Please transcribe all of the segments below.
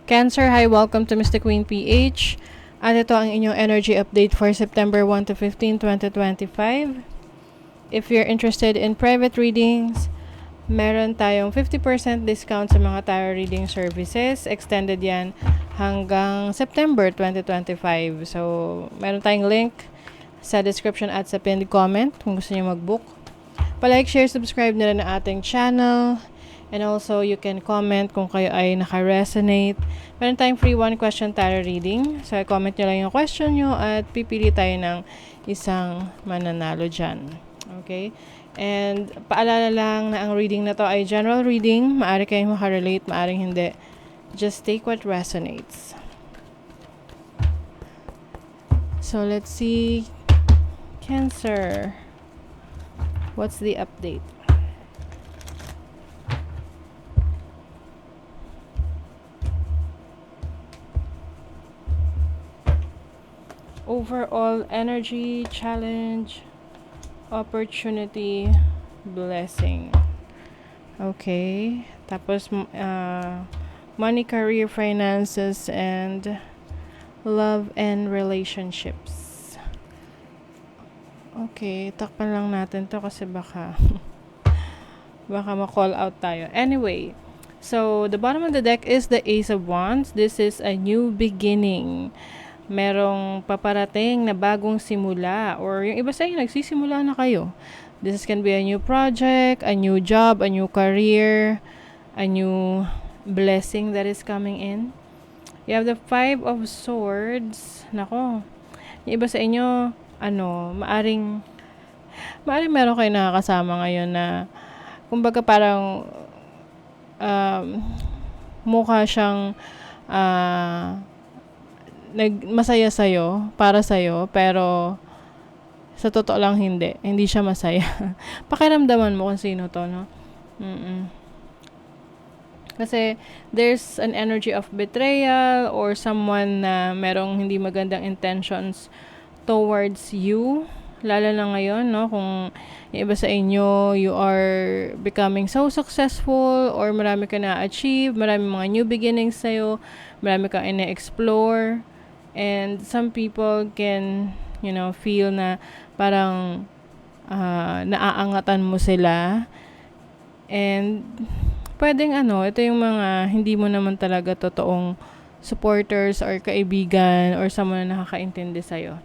Cancer, hi, welcome to Mr. Queen PH. At ito ang inyong energy update for September 1 to 15, 2025. If you're interested in private readings, meron tayong 50% discount sa mga tarot reading services. Extended yan hanggang September 2025. So, meron tayong link sa description at sa pinned comment kung gusto niyo mag-book. Palike, share, subscribe na rin ang ating channel. And also, you can comment kung kayo ay naka-resonate. Meron tayong free one question tarot reading. So, comment nyo lang yung question nyo at pipili tayo ng isang mananalo dyan. Okay? And paalala lang na ang reading na to ay general reading. Maari kayong makarelate, maaring hindi. Just take what resonates. So, let's see. Cancer. What's the update? Overall energy, challenge, opportunity, blessing. Okay. Tapos, money, career, finances, and love and relationships. Okay. Takpan lang natin to kasi baka ma-call out tayo. Anyway. So, the bottom of the deck is the Ace of Wands. This is a new beginning. Merong paparating na bagong simula, or yung iba sa inyo nagsisimula na kayo. This can be a new project, a new job, a new career, a new blessing that is coming in. You have the Five of Swords. Nako, yung iba sa inyo, maaring meron kayo nakakasama ngayon na kumbaga parang mukha siyang masaya sa'yo, para sa'yo, pero sa totoo lang hindi siya masaya. Pakiramdaman mo kung sino to, no? Kasi there's an energy of betrayal or someone na merong hindi magandang intentions towards you. Lalo na ngayon, no? Kung yung iba sa inyo, you are becoming so successful or marami ka na-achieve, marami mga new beginnings sa'yo, marami kang ina-explore. And some people can, feel na parang naaangatan mo sila. And pwedeng ito yung mga hindi mo naman talaga totoong supporters or kaibigan or someone na nakakaintindi sa'yo.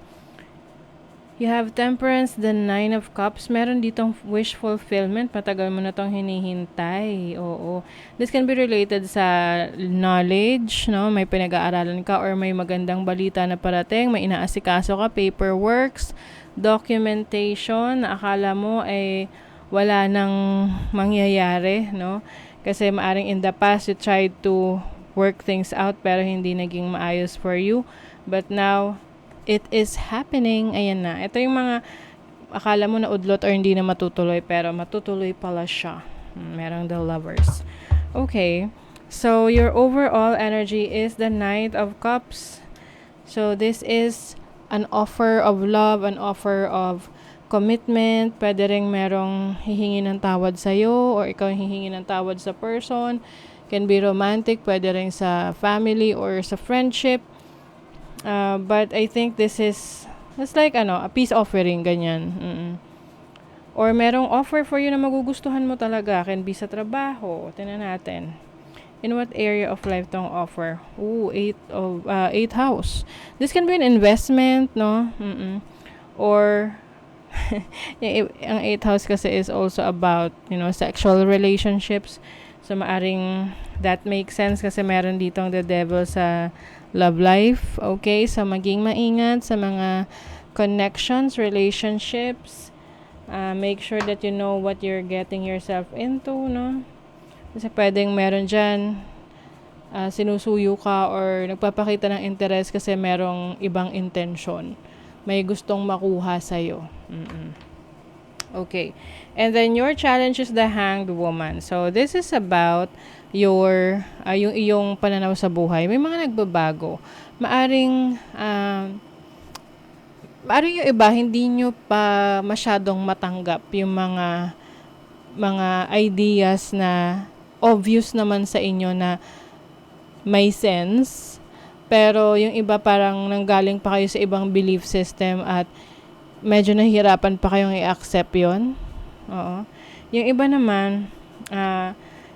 You have Temperance, the Nine of Cups. Meron ditong wish fulfillment. Matagal mo na tong hinihintay. Oo. This can be related sa knowledge, no? May pinag-aaralan ka or may magandang balita na parating, may inaasikaso ka, paperworks, documentation, na akala mo ay wala nang mangyayari, no? Kasi maaring in the past you tried to work things out pero hindi naging maayos for you. But now, it is happening. Ayan na. Ito yung mga akala mo na udlot or hindi na matutuloy pero matutuloy pala siya. Merong the Lovers. Okay. So, your overall energy is the Knight of Cups. So, this is an offer of love, an offer of commitment. Pwede ring merong hihingi ng tawad sa'yo or ikaw hihingi ng tawad sa person. Can be romantic. Pwede ring sa family or sa friendship. But I think this is, it's like a peace offering, ganyan. Or merong offer for you na magugustuhan mo talaga. Can be sa trabaho. Tingnan natin. In what area of life tong offer? Eighth house. This can be an investment, no? Or, ang eighth house kasi is also about, sexual relationships. So, maaring that makes sense kasi meron ditong the devil sa love life. Okay? So, maging maingat sa mga connections, relationships. Make sure that you know what you're getting yourself into, no? Kasi pwedeng meron dyan, sinusuyo ka or nagpapakita ng interest kasi merong ibang intention. May gustong makuha sa'yo. Okay. And then your challenge is the Hanged Woman. So this is about yung iyong pananaw sa buhay. May mga nagbabago. Maaring yung iba hindi nyo pa masyadong matanggap yung mga ideas na obvious naman sa inyo na may sense. Pero yung iba parang nanggaling pa kayo sa ibang belief system at medyo nahihirapan pa kayong i-accept yon. Oo. Yung iba naman,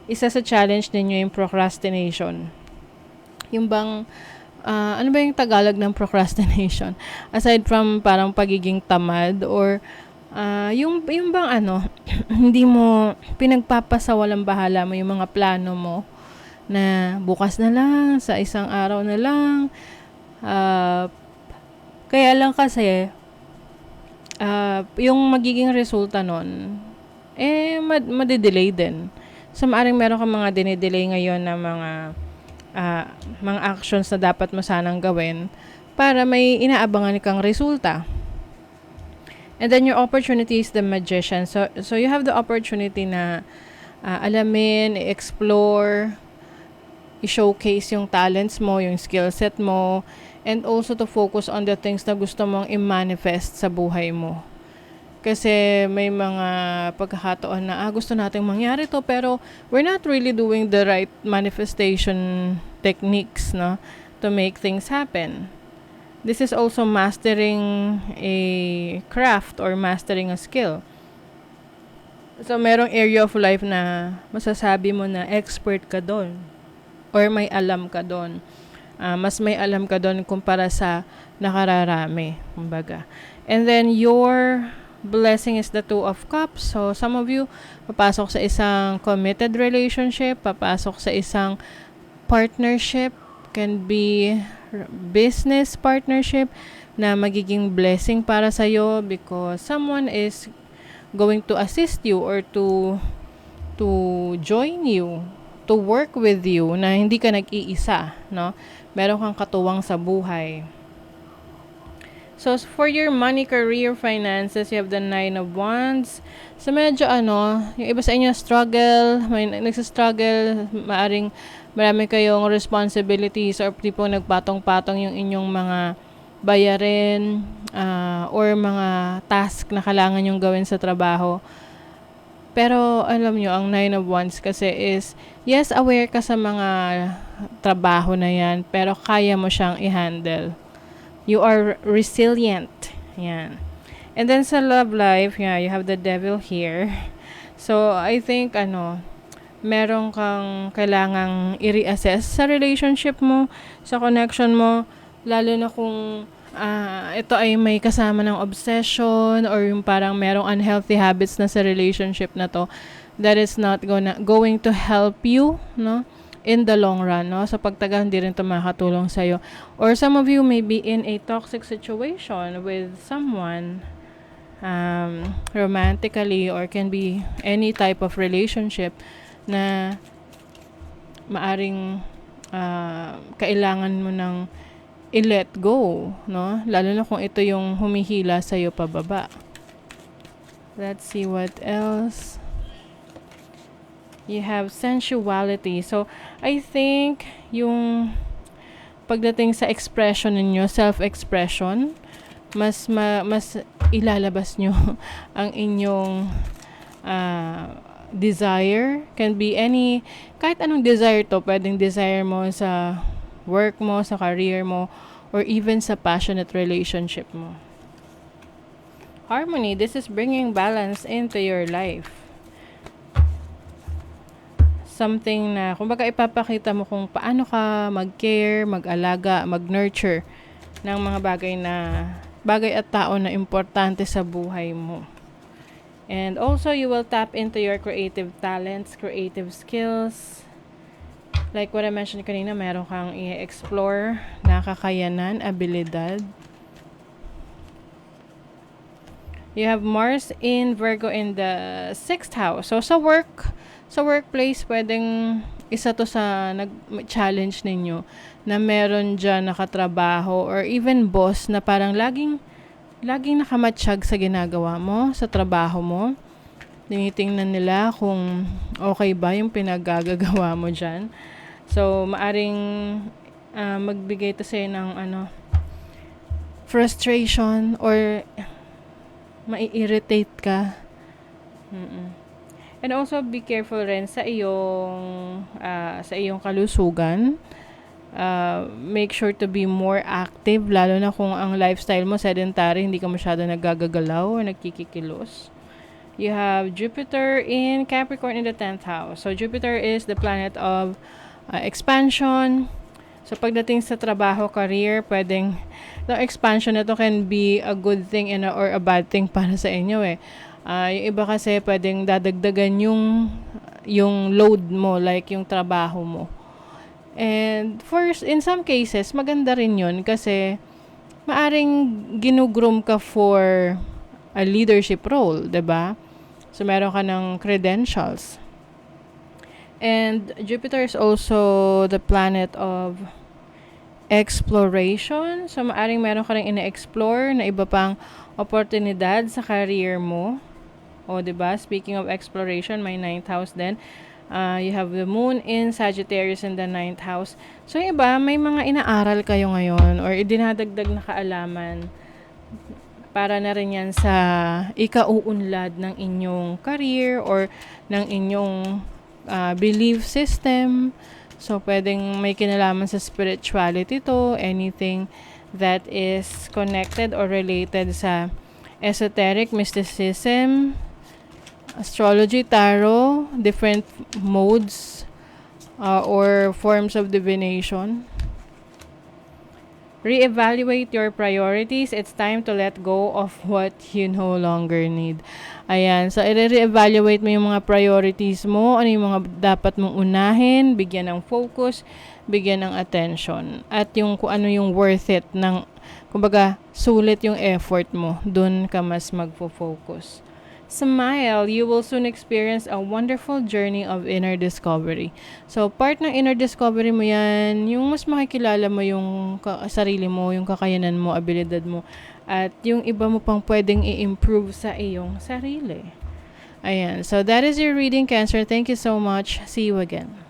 isa sa challenge ninyo yung procrastination. Yung bang, ano ba yung Tagalog ng procrastination? Aside from parang pagiging tamad or yung bang hindi mo pinagpapasawalang bahala mo yung mga plano mo na bukas na lang, sa isang araw na lang. Kaya lang kasi, yung magiging resulta nun, madidelay din. So, maaring meron ka mga dinidelay ngayon na mga actions na dapat mo sanang gawin para may inaabangan kang resulta. And then your opportunity is the magician. So you have the opportunity na alamin, explore, i-showcase yung talents mo, yung skill set mo, and also to focus on the things na gusto mong i-manifest sa buhay mo. Kasi may mga pagkakataon na gusto nating mangyari to pero we're not really doing the right manifestation techniques, no, to make things happen. This is also mastering a craft or mastering a skill. So, merong area of life na masasabi mo na expert ka doon or may alam ka doon. Mas may alam ka doon kumpara sa nakararami, kumbaga. And then, your blessing is the Two of Cups. So, some of you, papasok sa isang committed relationship, papasok sa isang partnership, can be business partnership na magiging blessing para sa'yo because someone is going to assist you or to join you, to work with you na hindi ka nag-iisa, no? Meron kang katuwang sa buhay. So, for your money, career, finances, you have the 9 of Wands. So, medyo yung iba sa inyo struggle, may nagsastruggle, maaring marami kayong responsibilities or tipong nagpatong-patong yung inyong mga bayarin or mga task na kailangan yung gawin sa trabaho. Pero, alam nyo, ang 9 of Wands kasi is, yes, aware ka sa mga trabaho na yan, pero kaya mo siyang i-handle. You are resilient. Yan. And then sa love life, you have the devil here. So, I think, meron kang kailangang i-reassess sa relationship mo, sa connection mo, lalo na kung ito ay may kasama ng obsession or yung parang merong unhealthy habits na sa relationship na to that is not going to help you, no? In the long run, no? Sa pagtagal, hindi rin ito makakatulong sa'yo. Or some of you may be in a toxic situation with someone romantically or can be any type of relationship na maaring kailangan mo ng i-let go, no? Lalo na kung ito yung humihila sa'yo pababa. Let's see what else. You have sensuality. So, I think yung pagdating sa expression ninyo, self-expression, mas ilalabas nyo ang inyong desire. Can be kahit anong desire to. Pwedeng desire mo sa work mo, sa career mo, or even sa passionate relationship mo. Harmony. This is bringing balance into your life. Something na, kumbaga ipapakita mo kung paano ka mag-care, mag-alaga, mag-nurture ng mga bagay at tao na importante sa buhay mo. And also, you will tap into your creative talents, creative skills. Like what I mentioned kanina, meron kang i-explore na kakayanan, abilidad. You have Mars in Virgo in the 6th house. So, sa workplace, pwedeng isa to sa challenge ninyo na meron dyan nakatrabaho or even boss na parang laging nakamatsyag sa ginagawa mo, sa trabaho mo. Tinitingnan nila kung okay ba yung pinagagagawa mo dyan. So, maaring magbigay to sa'yo ng frustration or mai-irritate ka. And also, be careful rin sa iyong kalusugan. make sure to be more active, lalo na kung ang lifestyle mo sedentary, hindi ka masyado naggagalaw or nagkikikilos. You have Jupiter in Capricorn in the 10th house. So, Jupiter is the planet of expansion. So, pagdating sa trabaho, career, pwedeng, the expansion na to can be a good thing or a bad thing para sa inyo eh. Yung iba kasi pwedeng dadagdagan yung load mo, like yung trabaho mo. And in some cases, maganda rin yun kasi maaring ginugroom ka for a leadership role, 'di ba? So, meron ka ng credentials. And Jupiter is also the planet of exploration. So, maaring meron ka rin ina-explore na iba pang oportunidad sa career mo. O, diba? Speaking of exploration, may 9th house din. You have the moon in Sagittarius in the 9th house. So, yung iba, may mga inaaral kayo ngayon or idinadagdag na kaalaman para na rin yan sa ikauunlad ng inyong career or ng inyong belief system. So, pwedeng may kinalaman sa spirituality to, anything that is connected or related sa esoteric, mysticism, astrology, tarot, different modes or forms of divination. Reevaluate your priorities. It's time to let go of what you no longer need. Ayan. So, i-reevaluate mo yung mga priorities mo. Ano yung mga dapat mong unahin. Bigyan ng focus. Bigyan ng attention. At yung kung ano yung worth it ng, kumbaga, sulit yung effort mo. Doon ka mas magfo-focus. Smile, you will soon experience a wonderful journey of inner discovery. So, part ng inner discovery mo yan, yung mas makikilala mo yung sarili mo, yung kakayanan mo, abilidad mo, at yung iba mo pang pwedeng i-improve sa iyong sarili. Ayan. So, that is your reading, Cancer. Thank you so much. See you again.